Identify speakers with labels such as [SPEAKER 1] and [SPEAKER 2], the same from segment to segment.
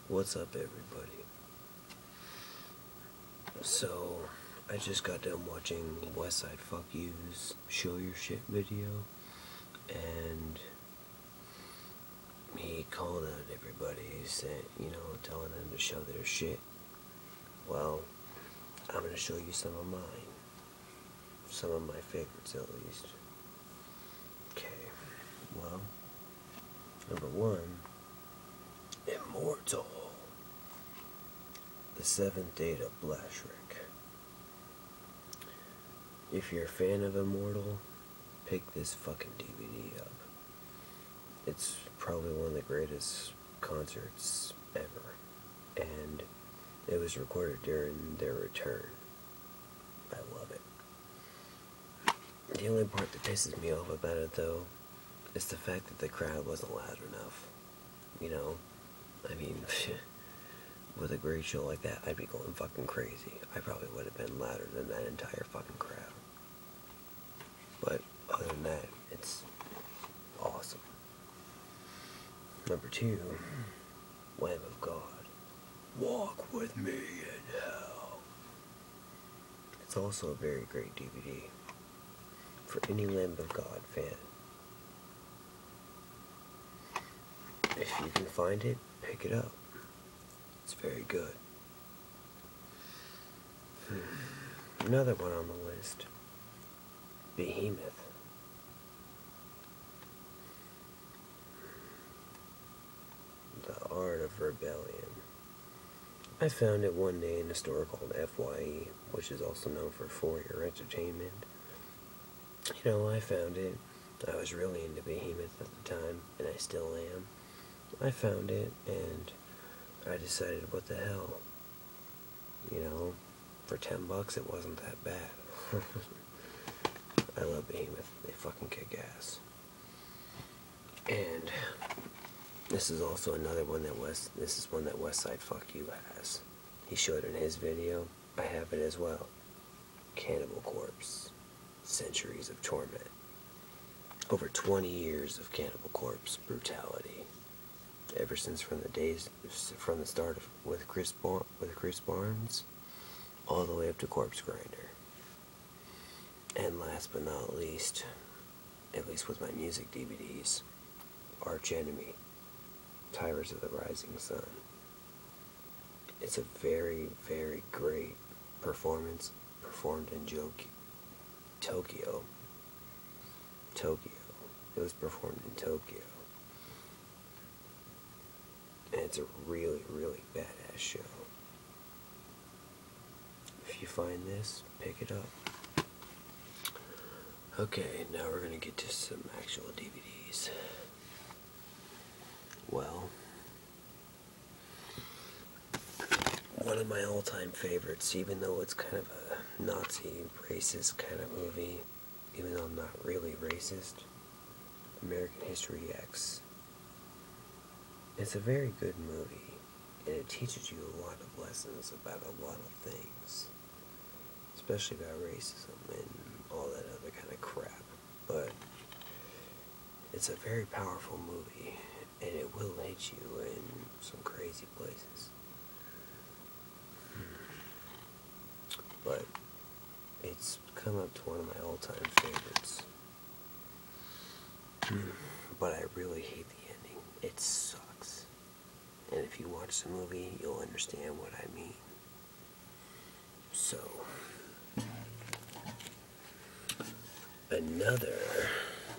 [SPEAKER 1] What's up, everybody? So, I just got done watching westsidefucku's Show Your Shit video, and he called out everybody, saying, telling them to show their shit. Well, I'm gonna show you some of mine. Some of my favorites, at least. Okay, well, number one, Immortal. The Seventh Date of Blashrick. If you're a fan of Immortal, pick this fucking DVD up. It's probably one of the greatest concerts ever, and it was recorded during their return. I love it. The only part that pisses me off about it, though, is the fact that the crowd wasn't loud enough. With a great show like that, I'd be going fucking crazy. I probably would have been louder than that entire fucking crowd. But other than that, it's awesome. Number two, Lamb of God. Walk with me in hell. It's also a very great DVD for any Lamb of God fan. If you can find it, pick it up. It's very good. Another one on the list, Behemoth. The Art of Rebellion. I found it one day in a store called FYE, which is also known for Your Entertainment. I found it. I was really into Behemoth at the time, and I still am. I found it, and I decided, what the hell? For $10 it wasn't that bad. I love Behemoth. They fucking kick ass. And this is also another one that westsidefucku has. He showed in his video. I have it as well. Cannibal Corpse. Centuries of Torment. Over 20 years of Cannibal Corpse brutality. Ever since from the start with Chris Barnes, all the way up to Corpse Grinder. And last but not least, at least with my music DVDs, Arch Enemy, Tyrants of the Rising Sun. It's a very, very great performance performed in Tokyo. It was performed in Tokyo. And it's a really, really badass show. If you find this, pick it up. Okay, now we're going to get to some actual DVDs. Well, one of my all-time favorites, even though it's kind of a Nazi, racist kind of movie, even though I'm not really racist, American History X. It's a very good movie, and it teaches you a lot of lessons about a lot of things, especially about racism and all that other kind of crap. But it's a very powerful movie, and it will hit you in some crazy places. But it's come up to one of my all-time favorites. But I really hate the ending. It sucks. And if you watch the movie, you'll understand what I mean. So, another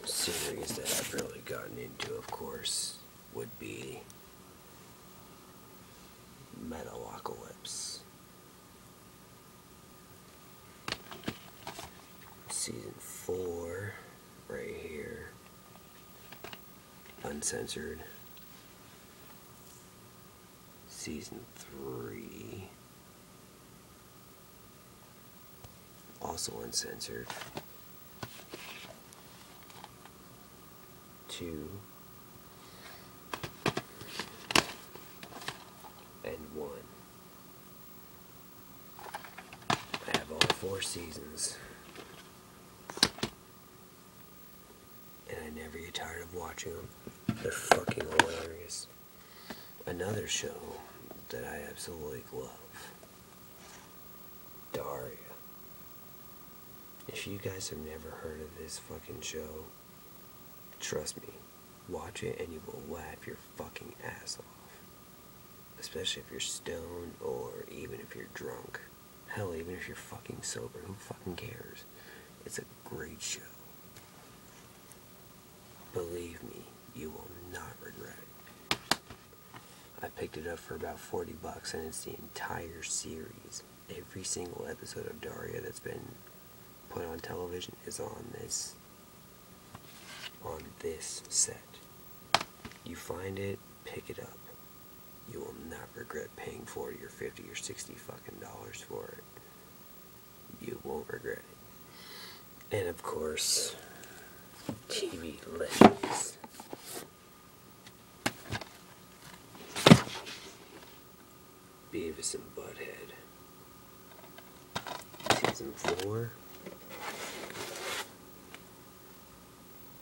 [SPEAKER 1] series that I've really gotten into, of course, would be Metalocalypse. Season 4, right here. Uncensored. Season 3, also uncensored. 2 and 1. I have all 4 seasons, and I never get tired of watching them. They're fucking hilarious. Another show that I absolutely love. Daria. If you guys have never heard of this fucking show, trust me, watch it and you will laugh your fucking ass off. Especially if you're stoned or even if you're drunk. Hell, even if you're fucking sober, who fucking cares? It's a great show. Believe me, you will not regret it. I picked it up for about $40 and it's the entire series. Every single episode of Daria that's been put on television is on this set. You find it, pick it up. You will not regret paying 40 or 50 or 60 fucking dollars for it. You won't regret it. And of course, TV legends. Beavis and Butthead. Season 4.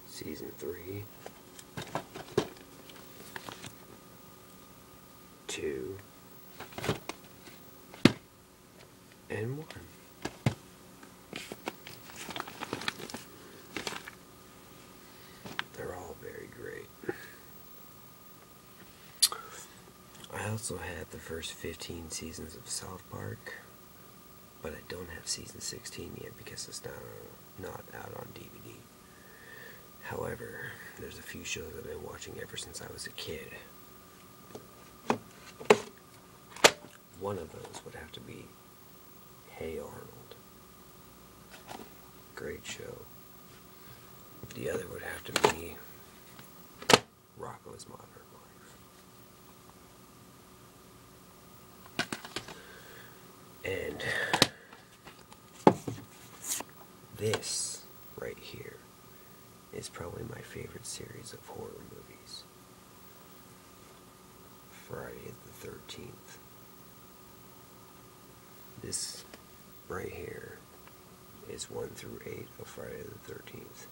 [SPEAKER 1] Season 3. 2. And 1. They're all very great. I also have the first 15 seasons of South Park, but I don't have season 16 yet because it's not out on DVD. However, there's a few shows I've been watching ever since I was a kid. One of those would have to be Hey Arnold. Great show. The other would have to be Rocko's Modern Life. And this right here is probably my favorite series of horror movies. Friday the 13th. This right here is 1 through 8 of Friday the 13th.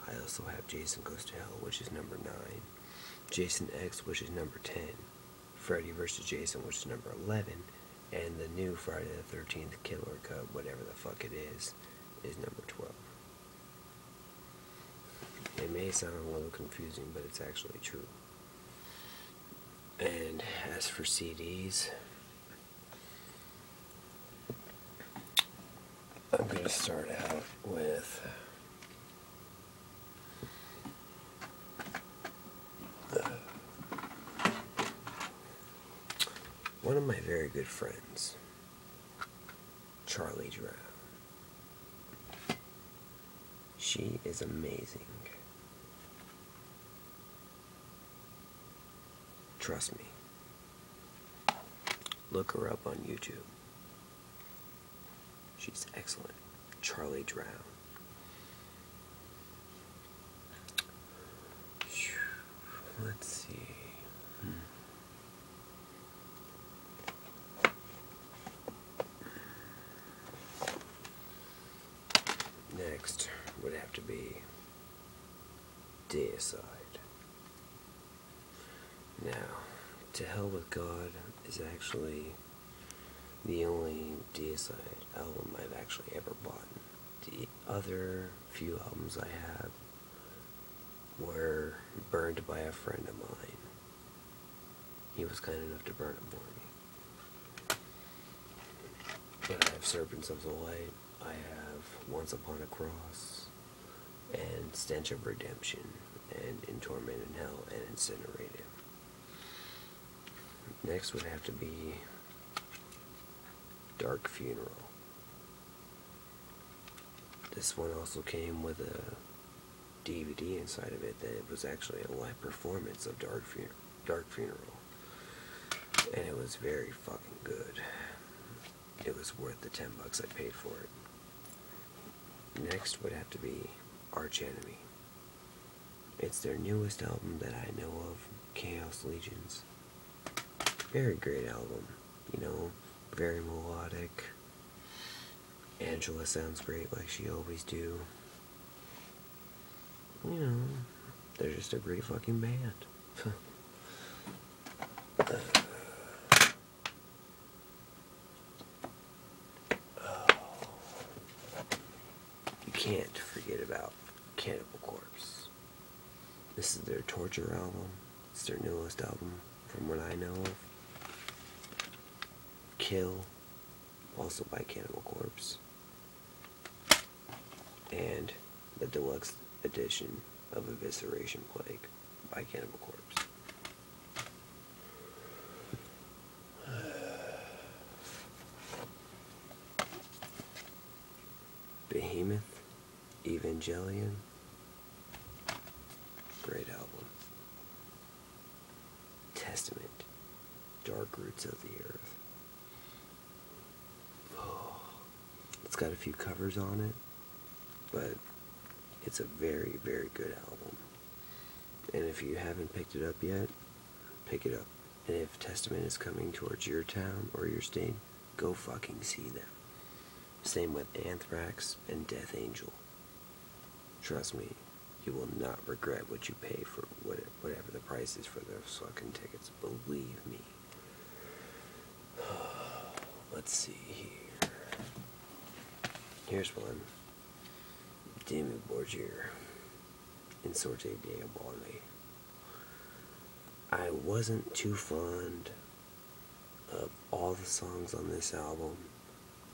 [SPEAKER 1] I also have Jason Goes to Hell, which is number 9. Jason X, which is number 10. Freddy vs. Jason, which is number 11. And the new Friday the 13th Killer Cut, whatever the fuck it is number 12. It may sound a little confusing, but it's actually true. And as for CDs, I'm going to start out with one of my very good friends, Charlie Drown. She is amazing. Trust me. Look her up on YouTube. She's excellent. Charlie Drown. Let's see. Next would have to be Deicide. Now, To Hell with God is actually the only Deicide album I've actually ever bought. The other few albums I have were burned by a friend of mine. He was kind enough to burn them for me. But I have Serpents of the Light, I have Once Upon a Cross, and Stench of Redemption, and In Torment in Hell, and Incinerated. Next would have to be Dark Funeral. This one also came with a DVD inside of it that it was actually a live performance of Dark Funeral. And it was very fucking good. It was worth the $10 I paid for it. Next would have to be Arch Enemy. It's their newest album that I know of, Chaos Legions. Very great album, you know, very melodic. Angela sounds great like she always do. You know, they're just a great fucking band. can't forget about Cannibal Corpse. This is their Torture album. It's their newest album, from what I know of. Kill, also by Cannibal Corpse. And the deluxe edition of Evisceration Plague by Cannibal Corpse. Behemoth, Evangelion, great album. Testament, Dark Roots of the Earth. Oh, it's got a few covers on it, but it's a very, very good album. And if you haven't picked it up yet, pick it up. And if Testament is coming towards your town or your state, go fucking see them. Same with Anthrax and Death Angel. Trust me, you will not regret what you pay for whatever the price is for those fucking tickets. Believe me. Let's see here. Here's one. Demon Borgir in Sorte Diabole. I wasn't too fond of all the songs on this album,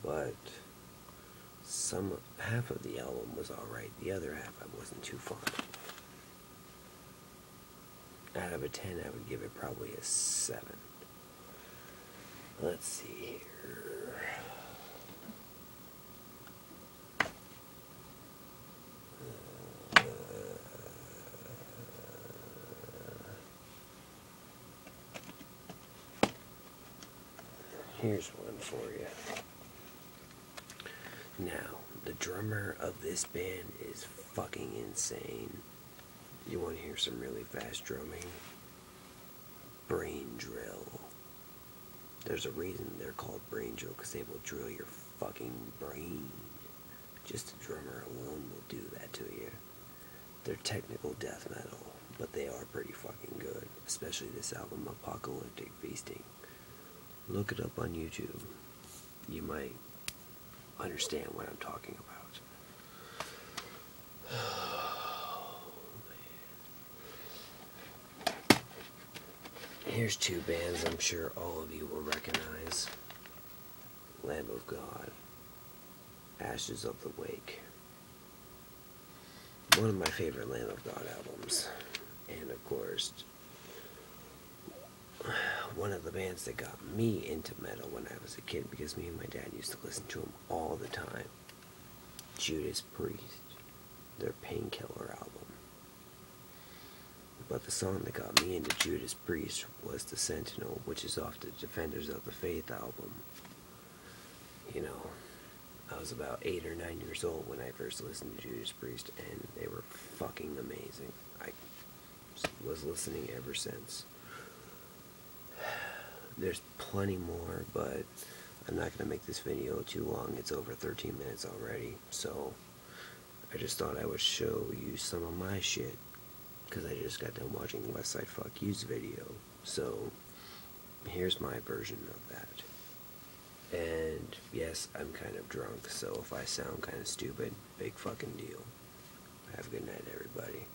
[SPEAKER 1] but half of the album was alright. The other half I wasn't too fond of. Out of a 10, I would give it probably a 7. Let's see here. Here's one for you. Now, the drummer of this band is fucking insane. You want to hear some really fast drumming? Brain drill. There's a reason they're called brain drill, because they will drill your fucking brain. Just a drummer alone will do that to you. They're technical death metal, but they are pretty fucking good. Especially this album, Apocalyptic Feasting. Look it up on YouTube. You might understand what I'm talking about. Oh, man. Here's two bands I'm sure all of you will recognize. Lamb of God, Ashes of the Wake. One of my favorite Lamb of God albums. And of course, one of the bands that got me into metal when I was a kid, because me and my dad used to listen to them all the time. Judas Priest, their Painkiller album. But the song that got me into Judas Priest was The Sentinel, which is off the Defenders of the Faith album. You know, I was about 8 or 9 years old when I first listened to Judas Priest, and they were fucking amazing. I was listening ever since. There's plenty more, but I'm not going to make this video too long. It's over 13 minutes already, so I just thought I would show you some of my shit, because I just got done watching westsidefucku's video. So here's my version of that. And yes, I'm kind of drunk, so if I sound kind of stupid, big fucking deal. Have a good night, everybody.